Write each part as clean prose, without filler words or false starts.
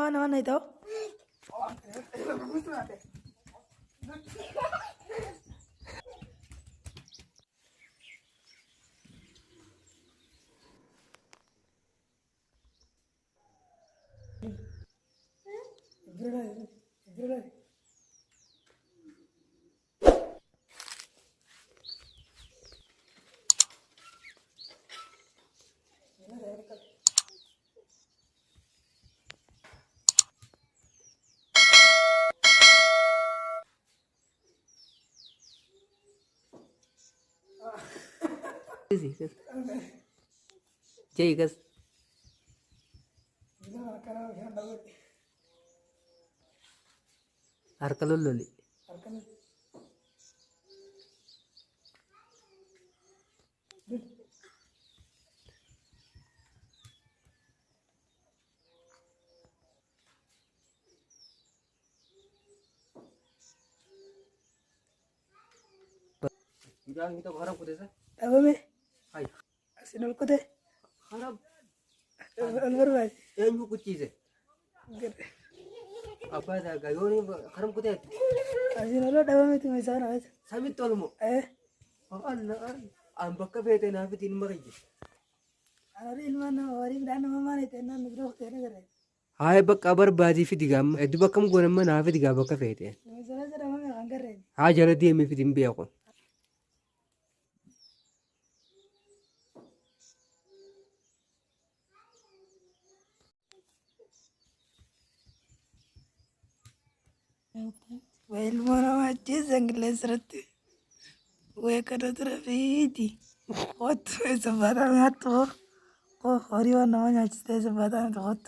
وانا يتو جاي قص أركلوا اللولي Bilang itu harap kuda sah. Apa me? Hai. Asinul kuda. Harap. Alvar bhai. Yang bu kucing sih. Ger. Apa dah gayo ni harap kuda. Asinul apa me tu misal aja. Samit tolong. Oh Allah. Ambak kafe na fi tin magi. Anar ilman warim dan mama ni tenan nugro tena ger. Hai bak kabar bazi fi digam. Edu bakam guna man na fi digam bak kafe te. Misal aja ramai angker re. Ha jala dia me fi tin biya ko. Ilman aja sanggup serta. Gue kada terfiti. Hot sebatan hatu. Oh hari warna mana cita sebatan hot.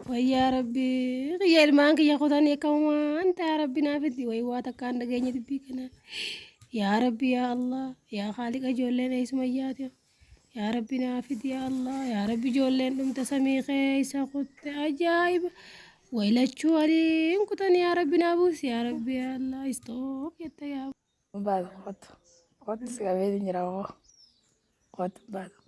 ويا ربي غير ما يا خداني كمان انت يا ربي نافذي ويواتك كان دقيني تبيكنا يا ربي يا الله يا خالق جولين اسميات يا ربي نافذ يا الله يا ربي جولين دم تسمي خيسا خدت عجائب ويلا تشوالي انكتن يا ربي نابوس يا ربي يا الله استوب يا بعد hot. Hot sekali ni rawa. Hot بعد.